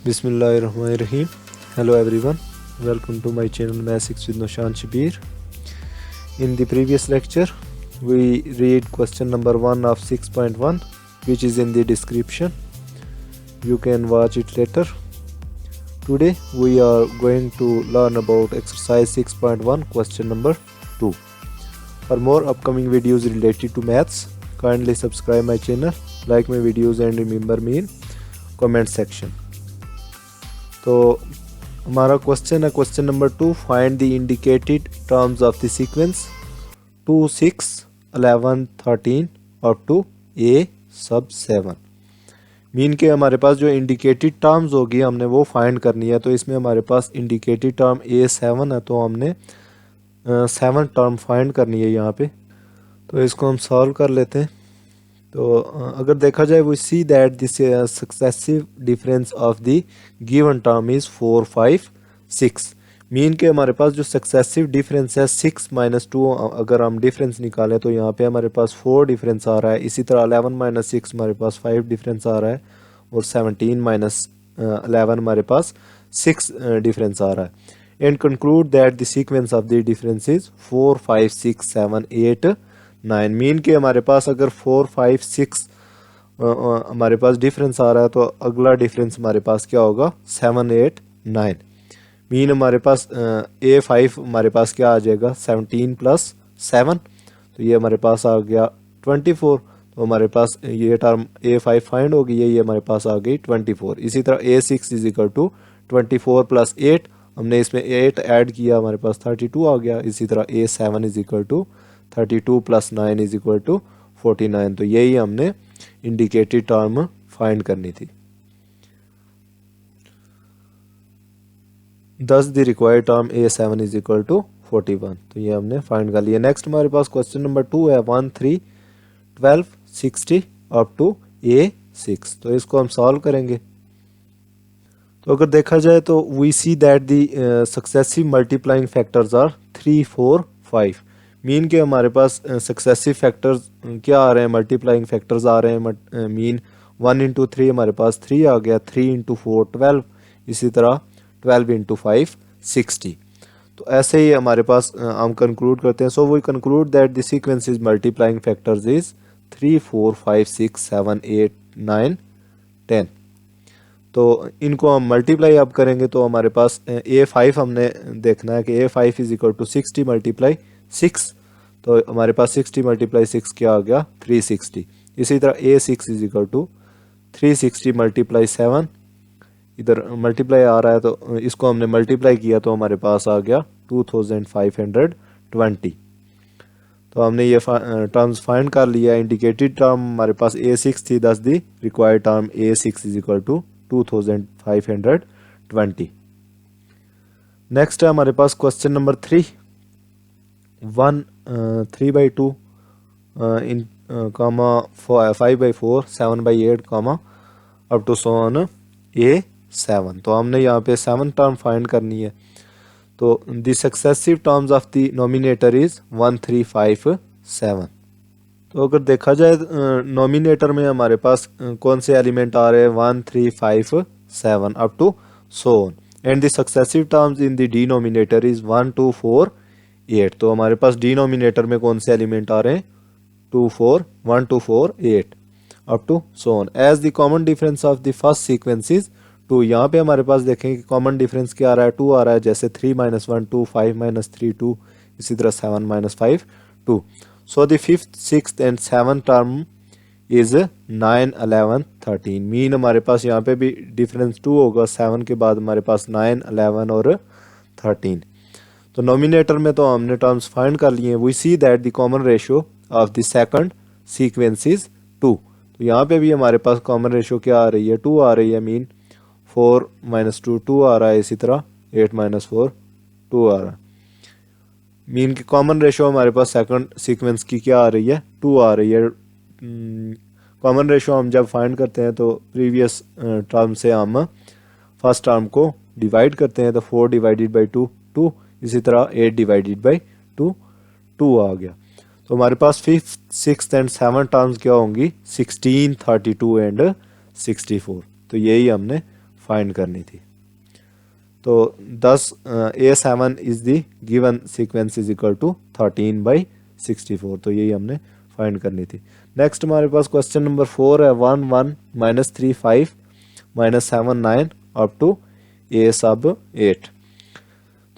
Bismillahirrahmanirrahim. Hello everyone. Welcome to my channel Maths with Noshan Shabir. In the previous lecture, we read question number 1 of 6.1, which is in the description. You can watch it later. Today we are going to learn about exercise 6.1, question number 2. For more upcoming videos related to maths, kindly subscribe my channel, like my videos and remember me in comment section. तो हमारा question है question number 2, find the indicated terms of the sequence 2, 6, 11, 13 up to a sub 7। Mean के हमारे पास जो indicated terms होगी हमने वो find करनी है। तो इसमें हमारे पास इंडिकेटेड टर्म a7 है, तो हमने 7 टर्म फाइंड करनी है यहाँ पे। तो इसको हम सॉल्व कर लेते हैं। तो अगर देखा जाए we see that this successive difference of the given term is 4, 5, 6। Mean के हमारे पास जो सक्सेसिव डिफरेंस है 6 - 2, अगर हम डिफरेंस निकालें तो यहाँ पे हमारे पास 4 डिफरेंस आ रहा है। इसी तरह 11 - 6 हमारे पास 5 डिफरेंस आ रहा है और 17 - 11 हमारे पास 6 डिफरेंस आ रहा है। And conclude that the sequence of the difference is 4, 5, 6, 7, 8, 9। Mean के हमारे पास अगर 4, 5, 6 हमारे पास डिफरेंस आ रहा है तो अगला डिफरेंस हमारे पास क्या होगा 7, 8, 9। मीन हमारे पास A5 हमारे पास क्या आ जाएगा 17 + 7, तो ये हमारे पास आ गया 24। तो हमारे पास ये टर्म A5 फाइंड होगी, ये हमारे पास आ गई 24। इसी तरह A6 = 24 + 8, हमने इसमें 8 ऐड किया, हमारे पास 32 आ गया। इसी तरह A7 = 32 + 9 = 49। तो यही हमने इंडिकेटेड टर्म फाइंड करनी थी। दस द रिक्वायर्ड टर्म A7 = 41। तो ये हमने फाइंड कर लिया। नेक्स्ट हमारे पास क्वेश्चन नंबर 2 है 1, 3, 12, 60 अप टू A6। तो इसको हम सॉल्व करेंगे। तो अगर देखा जाए तो we see that the successive multiplying factors are 3, 4, 5। Mean के हमारे पास सक्सेसिव फैक्टर्स क्या आ रहे हैं, मल्टीप्लाइंग फैक्टर्स आ रहे हैं। मीन 1 × 3 हमारे पास 3 आ गया, 3 × 4 12, इसी तरह 12 × 5 60। तो ऐसे ही हमारे पास हम कंक्लूड करते हैं। So we conclude that the sequence is multiplying factors is 3, 4, 5, 6, 7, 8, 9, 10। तो इनको हम मल्टीप्लाई अब करेंगे तो हमारे पास A5 हमने देखना है कि A5 = 60 × 6। तो हमारे पास 60 × 6 क्या आ गया 360। इसी तरह A6 = 360 × 7, इधर मल्टीप्लाई आ रहा है तो इसको हमने मल्टीप्लाई किया तो हमारे पास आ गया 2520। तो हमने ये टर्म्स फाइंड कर लिया। इंडिकेटेड टर्म हमारे पास A6 थी, दस the required term A6 = 2520। Next है हमारे पास question number 3, 3/2 in 5/4, 7/8 up to so on A7। तो हमने यहाँ पे 7 टर्म फाइंड करनी है। तो the successive terms of the nominator is 1, 3, 5, 7। तो अगर देखा जाए नोमिनेटर में हमारे पास कौन से एलिमेंट आ रहे हैं 1, 3, 5, 7 up to so on. And the successive terms in the denominator is 1, 2, 4, 8। तो हमारे पास डिनोमिनेटर में कौन से एलिमेंट आ रहे हैं 2, 4, 1, 2, 4, 8 up to so on. As the common difference of the first sequence is 2। यहाँ पे हमारे पास देखेंगे कि कॉमन डिफरेंस क्या आ रहा है 2 आ रहा है। जैसे 3 - 1 2, 5 - 3 2, इसी तरह 7 - 5 2। So the fifth, sixth and 7th term is 9, 11, 13। Mean हमारे पास यहाँ पे भी डिफरेंस 2 होगा, 7 के बाद हमारे पास 9, 11 और 13। तो नोमिनेटर में तो हमने टर्म्स फाइंड कर लिए हैं। We see that the common ratio of the second sequence is 2। तो यहाँ पे भी हमारे पास कॉमन रेशियो क्या आ रही है 2 आ रही है। मीन 4 - 2 2 आ रहा है, इसी तरह 8 - 4 2 आ रहा है। मीन की कॉमन रेशियो हमारे पास सेकंड सीक्वेंस की क्या आ रही है 2 आ रही है। कॉमन रेशियो हम जब फाइंड करते हैं तो प्रीवियस टर्म से हम फर्स्ट टर्म को डिवाइड करते हैं। तो 4 / 2 2, इसी तरह 8 / 2 2 आ गया। तो हमारे पास fifth, sixth and 7th terms क्या होंगी 16, 32 एंड 64। तो यही हमने फाइंड करनी थी। तो 10 A7 is the given sequence is equal to 13/64, तो यही हमने फाइंड करनी थी। नेक्स्ट हमारे पास क्वेश्चन नंबर 4 है 1 1 -3 5 -7 9 अप टू A सब 8।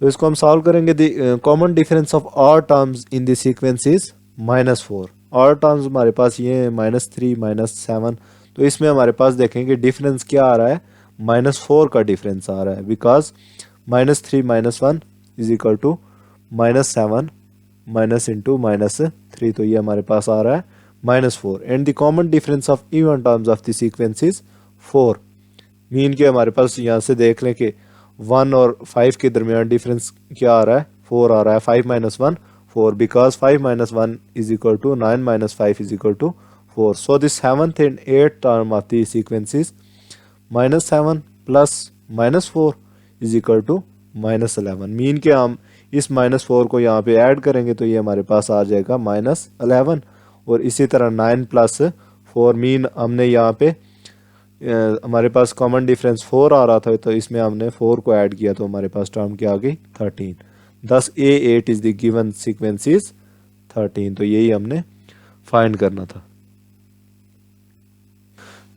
तो इसको हम सॉल्व करेंगे। The common difference of odd terms in the sequence is -4। Odd terms हमारे पास ये है -3 -7, तो इसमें हमारे पास देखेंगे डिफरेंस क्या आ रहा है, -4 का डिफरेंस आ रहा है, because -3 -1 is equal to -7 minus into -3, तो ये हमारे पास आ रहा है -4। And the common difference of even terms of the sequence is 4। Mean के हमारे पास यहाँ से देख लें कि 1 और 5 के दरमियान डिफरेंस क्या आ रहा है, 4 आ रहा है। 5 - 1 4, because 5 - 1 is equal to 9 - 5 is equal to 4। So the 7th and 8th term of the sequence is -7 plus -4 is equal to -11। Mean के हम इस -4 को यहाँ पे ऐड करेंगे तो ये हमारे पास आ जाएगा -11। और इसी तरह 9 + 4, मीन हमने यहाँ पे हमारे पास कॉमन डिफरेंस 4 आ रहा था, तो इसमें हमने 4 को ऐड किया तो हमारे पास टर्म क्या आ गई 13। thus A8 is the given sequence is 13, तो यही हमने फाइंड करना था।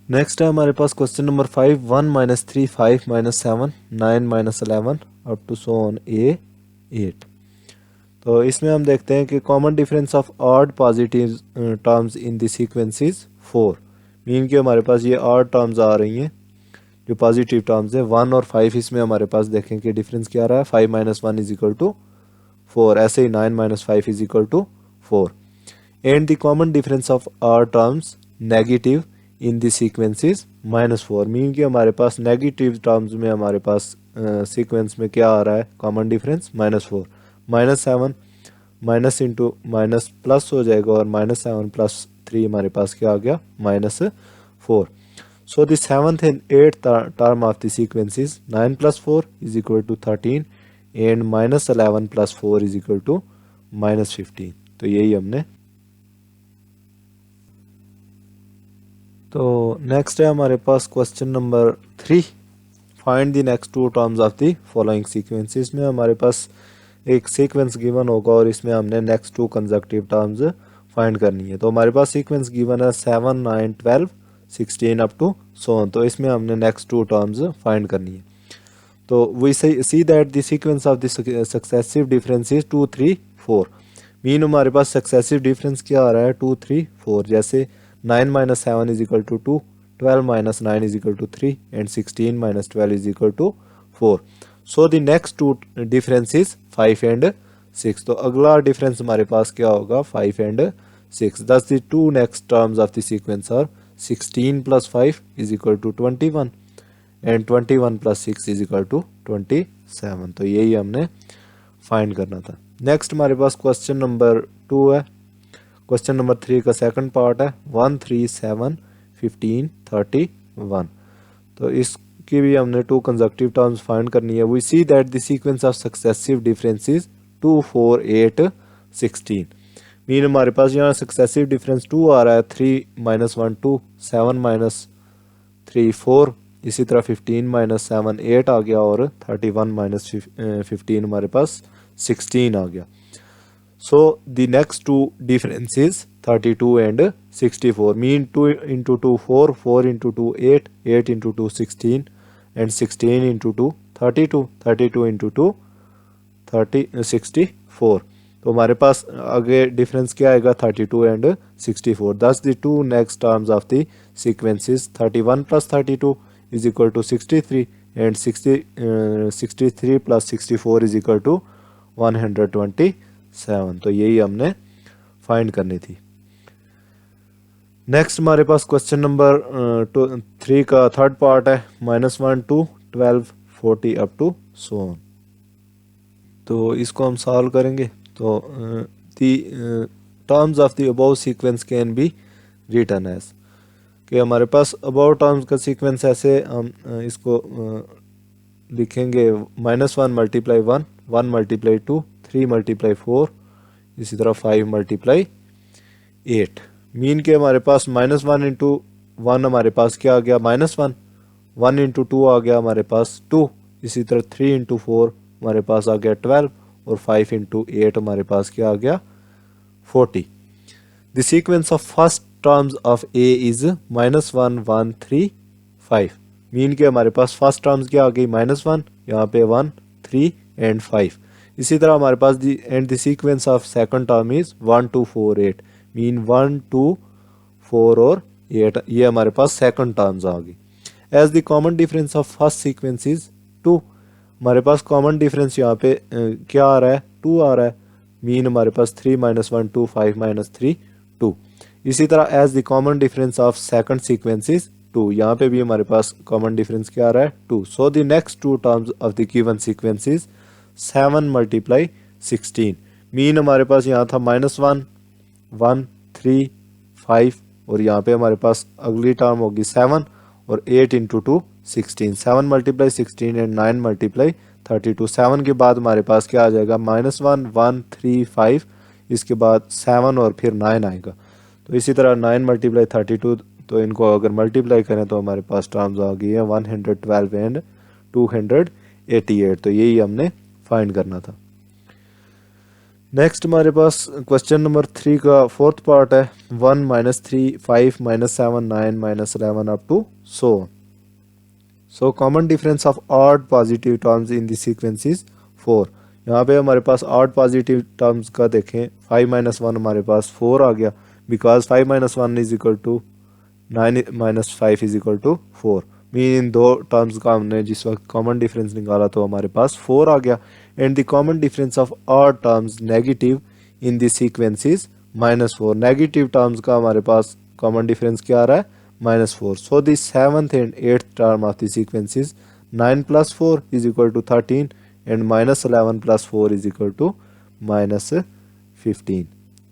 नेक्स्ट है हमारे पास question number 5 1 -3 5 -7 9 -11 up to so on A8। तो इसमें हम देखते हैं कि common difference of odd positive terms in the sequence is 4। Mean कि हमारे पास ये ऑड टर्म्स आ रही हैं जो पॉजिटिव टर्म्स है। 1 और 5 इसमें हमारे पास देखें कि डिफरेंस क्या आ रहा है, 5 - 1 इज इक्वल टू 4, ऐसे ही 9 - 5 is equal to 4। And the common difference of odd terms negative in the sequence is -4। Mean कि हमारे पास नेगेटिव टर्म्स में हमारे पास सीक्वेंस में क्या आ रहा है, common difference -4। -7 minus into minus plus हो जाएगा और -7 + 3 हमारे पास क्या आ गया -4। So the 7th and 8th term of the sequence is 9 + 4 is equal to 13 and -11 + 4 is equal to -15। तो यही हमने। तो नेक्स्ट है हमारे पास question number 3 find the next 2 terms of the following sequence. इसमें हमारे पास एक सीक्वेंस गिवन होगा और इसमें हमने नेक्स्ट 2 कंसेक्यूटिव टर्म्स फाइंड करनी है। तो हमारे पास सीक्वेंस गिवन है 7 9 12 16 अप टू सो ऑन, तो इसमें हमने नेक्स्ट 2 टर्म्स फाइंड करनी है। तो we see that the sequence of the successive difference is 2 3 4। Mean हमारे पास सक्सेसिव डिफरेंस क्या आ रहा है 2 3 4, जैसे 9 - 7 is equal to 2, 12 - 9 is equal to 3 and 16 - 12 is equal to 4। So the next 2 difference is 5 and 6। तो अगला डिफरेंस हमारे पास क्या होगा 5 and 6। Thus the 2 next terms of the sequence are 16 + 5 is equal to 21 and 21 + 6 is equal to 27। तो यही हमने find करना था। नेक्स्ट हमारे पास क्वेश्चन नंबर 2 है। क्वेश्चन नंबर 3 का सेकंड पार्ट है 1 3 7 15 31। तो इसकी भी हमने 2 कंसेक्यूटिव टर्म्स फाइंड करनी है। We see that the sequence of successive difference is 2 4 8 16। Mean हमारे पास यहाँ सक्सेसिव डिफरेंस 2 आ रहा है, 3 - 1 2, 7 - 3 4, इसी तरह 15 - 7 8 आ गया और 31 - 15 हमारे पास 16 आ गया। सो the next 2 differences 32 and 64। Mean 2 × 2 4, 4 × 2 8, 8 × 2 16 and 16 × 2 32, 32 × 2 64। तो हमारे पास आगे डिफरेंस क्या आएगा 32 and 64। Thus the 2 next terms of the sequences 31 + 32 is equal to 63 and 63 + 64 is equal to 127। तो यही हमने फाइंड करनी थी। नेक्स्ट हमारे पास क्वेश्चन नंबर 3 का थर्ड पार्ट है -1 2 12 40 अप टू सो ऑन। तो इसको हम सॉल्व करेंगे। तो the terms of the above sequence can be written as कि हमारे पास अबव टर्म्स का सीक्वेंस ऐसे हम इसको लिखेंगे -1 × 1 1 × 2 3 × 4, इसी तरह 5 × 8। मीन के हमारे पास -1 × 1 हमारे पास क्या आ गया -1, 1 इंटू 2 आ गया हमारे पास 2, इसी तरह 3 इंटू 4 हमारे पास आ गया 12 और 5 इंटू 8 हमारे पास क्या आ गया 40। The sequence of first terms of A is -1 1 3 5। Mean के हमारे पास फर्स्ट टर्म्स क्या आ गई -1, यहाँ पे 1 3 एंड 5। इसी तरह हमारे पास the sequence of second term is 1 2 4 8। Mean 1 2 4 और 8, ये हमारे पास सेकंड टर्म्स आ गई। As the common difference of first sequence is 2। हमारे पास कॉमन डिफरेंस यहाँ पे क्या आ रहा है 2 आ रहा है। मीन हमारे पास 3 - 1 2 5 - 3 2। इसी तरह as the common difference of second sequence is 2, यहाँ पे भी हमारे पास कॉमन डिफरेंस क्या आ रहा है 2। So the next two terms of the given sequence is 7 × 16। Mean हमारे पास यहाँ था -1 1 3 5 और यहाँ पे हमारे पास अगली टर्म होगी 7 और 8 इंटू 2 16। 7 × 16 एंड 9 × 32। 7 के बाद हमारे पास क्या आ जाएगा -1 1 3 5, इसके बाद 7 और फिर 9 आएगा। तो इसी तरह 9 × 32, तो इनको अगर मल्टीप्लाई करें तो हमारे पास टर्म्स आ गई है 112 एंड 288। तो यही हमने फाइंड करना था। नेक्स्ट हमारे पास क्वेश्चन नंबर 3 का फोर्थ पार्ट है 1 -3 5 -7 9 -11 up to so on. So common difference of odd positive terms in the sequence is 4। यहाँ पे हमारे पास ऑड पॉजिटिव टर्म्स का देखें 5 - 1 हमारे पास 4 आ गया, because 5 - 1 is equal to 9 - 5 is equal to 4। Mean इन दो टर्म्स का हमने जिस वक्त कॉमन डिफरेंस निकाला तो हमारे पास 4 आ गया। And the common difference of odd terms negative in the sequence is -4। Negative terms का हमारे पास कॉमन डिफरेंस क्या आ रहा है -4। So the 7th and 8th term of the sequence is 9 + 4 is equal to 13 and -11 + 4 is equal to -15।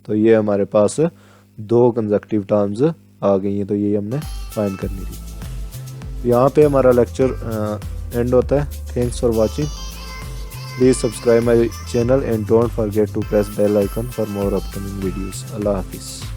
तो ये हमारे पास दो consecutive terms आ गई हैं, तो ये हमने फाइंड करनी थी। यहाँ पे हमारा लेक्चर एंड होता है। Thanks for watching. Please subscribe my channel and don't forget to press bell icon for more upcoming videos. अल्लाह हाफिज़।